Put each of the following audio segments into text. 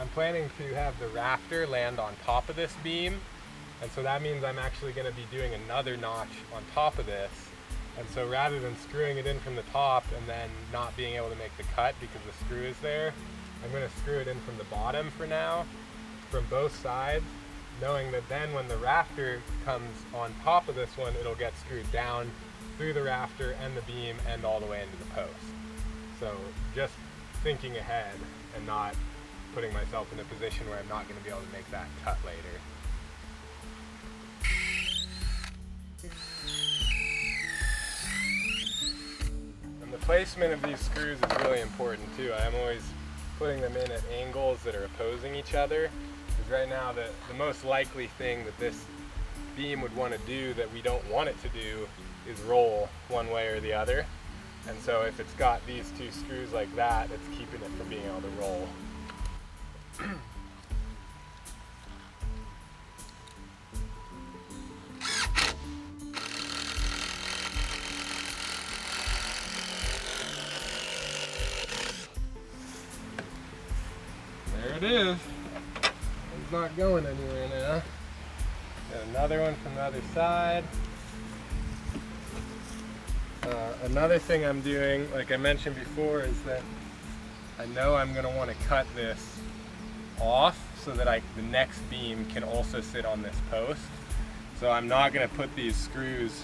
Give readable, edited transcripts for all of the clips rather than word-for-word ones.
I'm planning to have the rafter land on top of this beam, and so that means I'm actually going to be doing another notch on top of this. And so rather than screwing it in from the top and then not being able to make the cut because the screw is there, I'm going to screw it in from the bottom for now, from both sides, knowing that then when the rafter comes on top of this one, it'll get screwed down through the rafter and the beam and all the way into the post. So just thinking ahead and not putting myself in a position where I'm not going to be able to make that cut later. And the placement of these screws is really important too. I'm always putting them in at angles that are opposing each other, because right now the most likely thing that this beam would want to do that we don't want it to do is roll one way or the other. And so if it's got these two screws like that, it's keeping it from being able to roll. There it is. It's not going anywhere now. Got another one from the other side. Another thing I'm doing, like I mentioned before, is that I know I'm going to want to cut this off so that the next beam can also sit on this post. So I'm not going to put these screws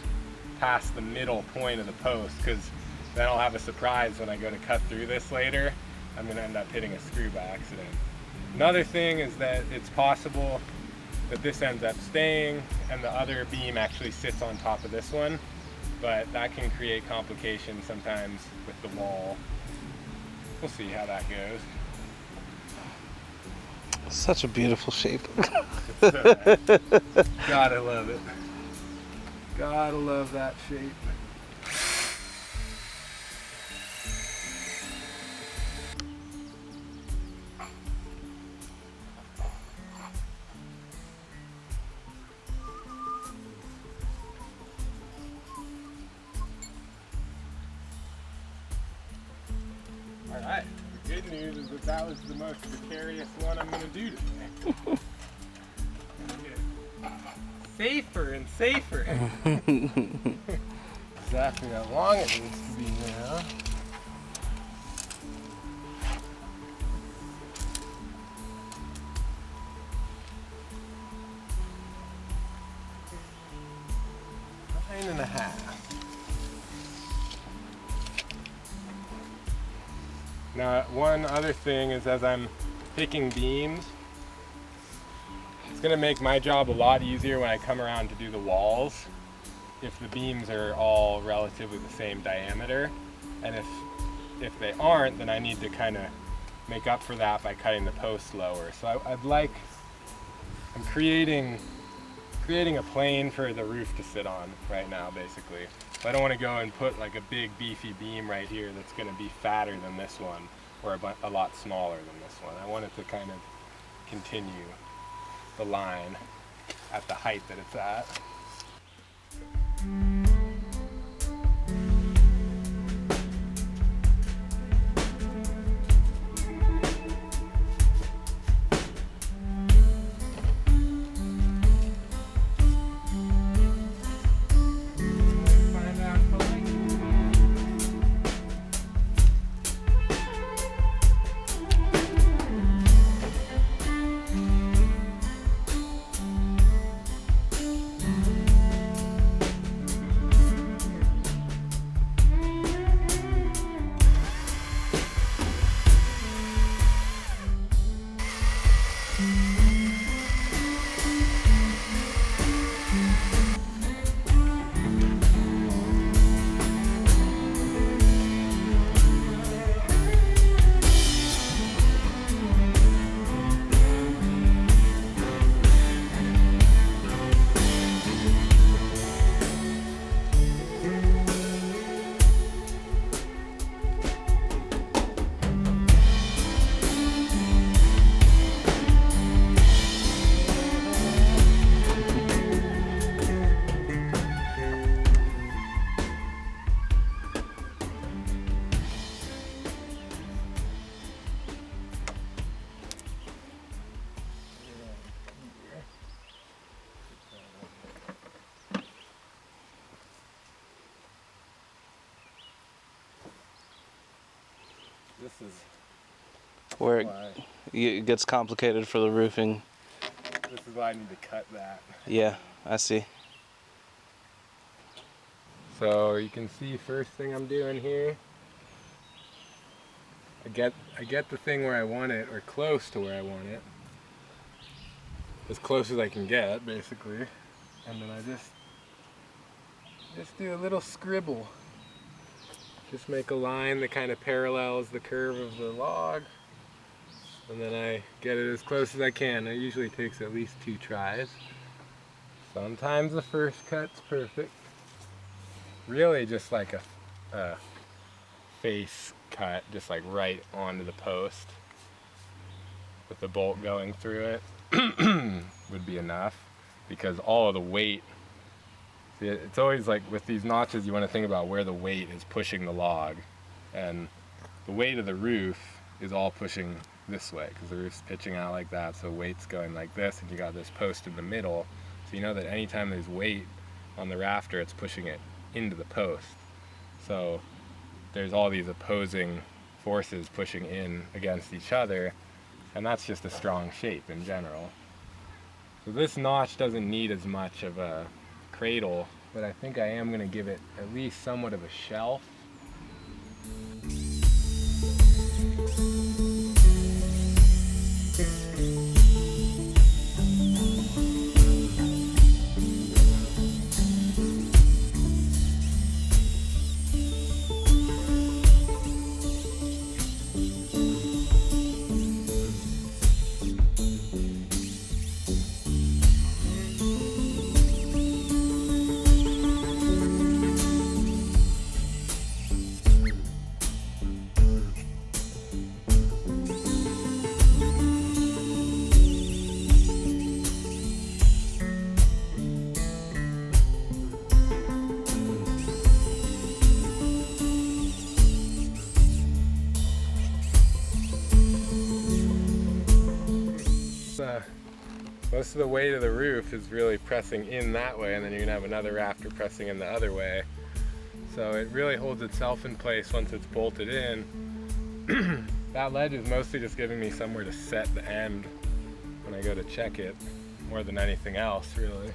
past the middle point of the post, because then I'll have a surprise when I go to cut through this later. I'm going to end up hitting a screw by accident. Another thing is that it's possible that this ends up staying and the other beam actually sits on top of this one, but that can create complications sometimes with the wall. We'll see how that goes. Such a beautiful shape. Gotta love it. Gotta love that shape. Alright, the good news is that that was the most precarious one I'm going to do today. Safer and safer. Exactly how long it needs to be now. Nine and a half. Now, one other thing is, as I'm picking beams, it's going to make my job a lot easier when I come around to do the walls if the beams are all relatively the same diameter. And if they aren't, then I need to kind of make up for that by cutting the posts lower. So I'm creating a plane for the roof to sit on right now, basically. I don't want to go and put like a big beefy beam right here that's going to be fatter than this one, or a lot smaller than this one. I want it to kind of continue the line at the height that it's at. this is Where why, it gets complicated for the roofing. this is why I need to cut that. Yeah, I see. So you can see first thing I'm doing here, I get the thing where I want it, or close to where I want it. As close as I can get, basically. And then I just do a little scribble. Just make a line that kind of parallels the curve of the log. And then I get it as close as I can. It usually takes at least 2 tries. Sometimes the first cut's perfect. Really just like a face cut, just like right onto the post with the bolt going through it would be enough, because all of the weight, see, it's always like with these notches you want to think about where the weight is pushing the log, and the weight of the roof is all pushing this way because the roof's pitching out like that, so weight's going like this, and you got this post in the middle, so you know that anytime there's weight on the rafter it's pushing it into the post. So there's all these opposing forces pushing in against each other, and that's just a strong shape in general. So this notch doesn't need as much of a cradle, but I think I am going to give it at least somewhat of a shelf. Most of the weight of the roof is really pressing in that way, and then you're gonna have another rafter pressing in the other way. So it really holds itself in place once it's bolted in. That ledge is mostly just giving me somewhere to set the end when I go to check it, more than anything else, really.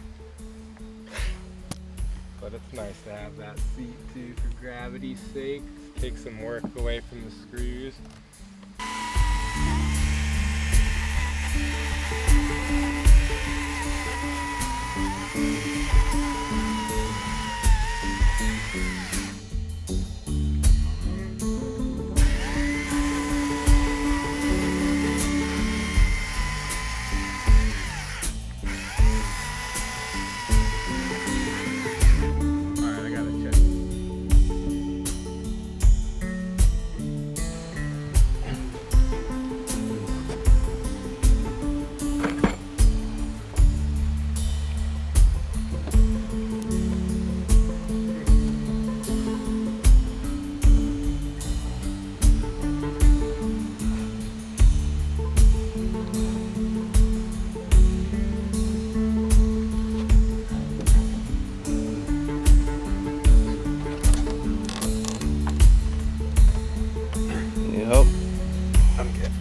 But it's nice to have that seat too, for gravity's sake. Take some work away from the screws. Yep. I'm good.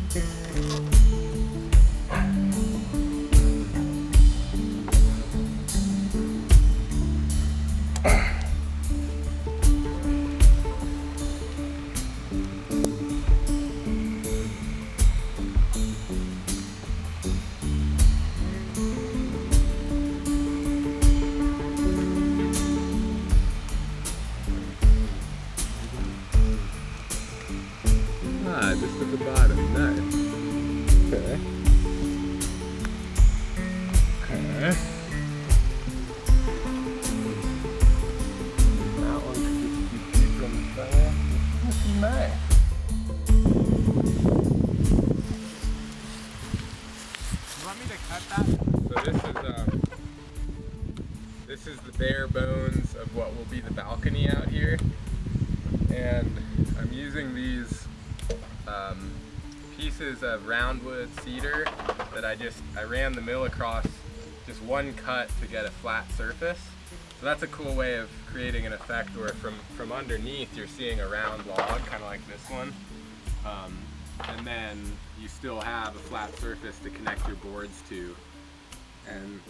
Just at the bottom, nice. Okay. Okay. That one could just be from there. This is nice. You want me to cut that? So this is the bare bones of what will be the balcony out here, and I'm using these pieces of roundwood cedar that I ran the mill across just one cut to get a flat surface. So that's a cool way of creating an effect where from underneath you're seeing a round log, kind of like this one. And then you still have a flat surface to connect your boards to. And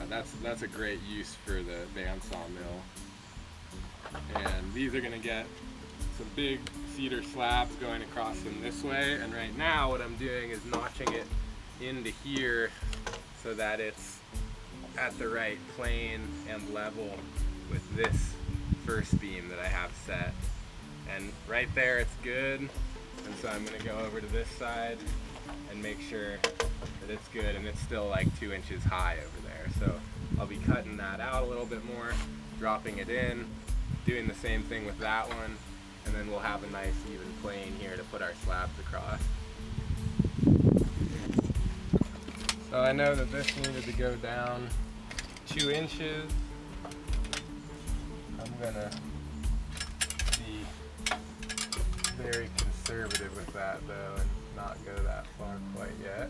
that's a great use for the bandsaw mill. And these are gonna get some big cedar slabs going across them this way. And right now what I'm doing is notching it into here so that it's at the right plane and level with this first beam that I have set. And right there it's good. And so I'm gonna go over to this side and make sure that it's good, and it's still like 2 inches high over there. So I'll be cutting that out a little bit more, dropping it in, doing the same thing with that one, and then we'll have a nice even plane here to put our slabs across. So I know that this needed to go down 2 inches. I'm gonna be very conservative with that though and not go that far quite yet.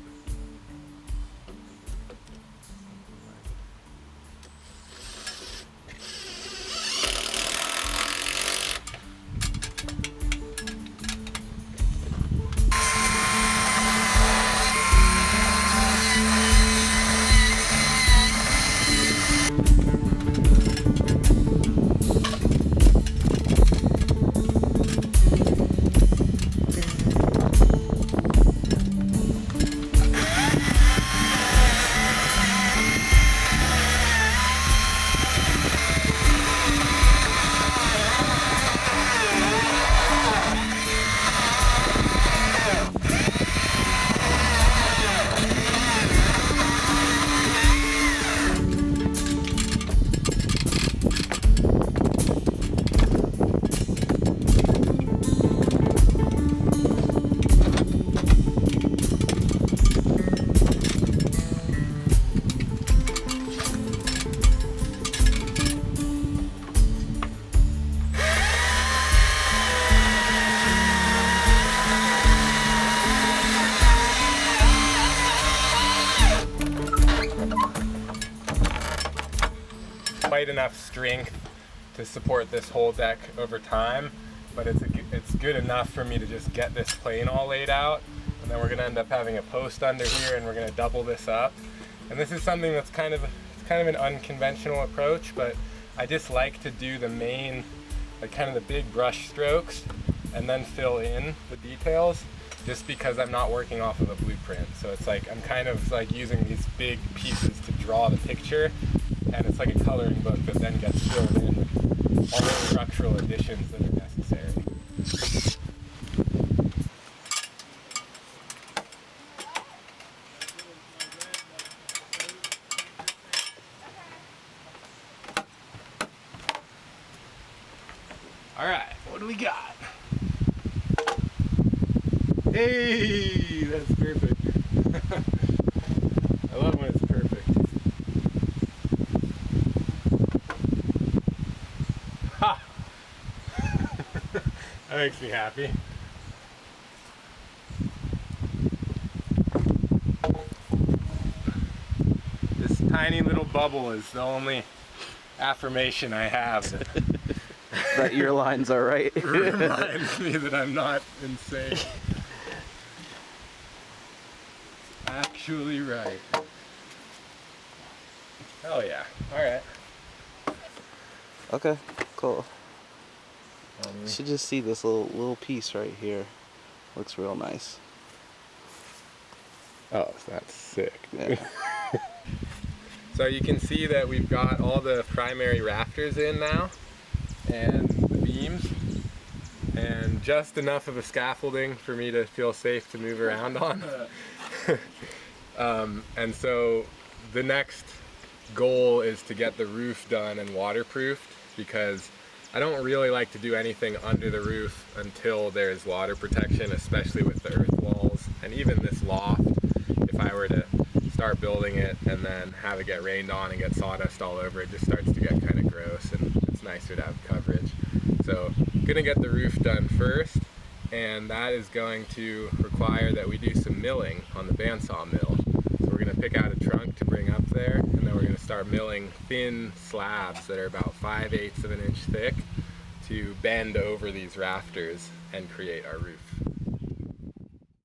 Quite enough strength to support this whole deck over time, but it's good enough for me to just get this plane all laid out, and then we're going to end up having a post under here, and we're going to double this up. And this is something that's kind of an unconventional approach, but I just like to do the main, like kind of the big brush strokes, and then fill in the details, just because I'm not working off of a blueprint. So it's like I'm kind of like using these big pieces to draw the picture, and it's like a coloring book that then gets filled in with all the structural additions that are necessary. All right, what do we got? Hey, that's perfect. I love when it's perfect. Ha! That makes me happy. This tiny little bubble is the only affirmation I have That your lines are right. reminds me that I'm not insane. Actually right. Oh yeah. Alright. Okay, cool. You should just see this little piece right here. Looks real nice. Oh, that's sick. Yeah. So you can see that we've got all the primary rafters in now, and the beams, and just enough of a scaffolding for me to feel safe to move around on. And so the next goal is to get the roof done and waterproofed, because I don't really like to do anything under the roof until there's water protection, especially with the earth walls. And even this loft, if I were to start building it and then have it get rained on and get sawdust all over it, just starts to get kind of gross, and it's nicer to have coverage. So I'm gonna get the roof done first, and that is going to require that we do some milling on the bandsaw mill. So we're gonna pick out a trunk to bring up there, and then we're gonna start milling thin slabs that are about 5/8 of an inch thick to bend over these rafters and create our roof.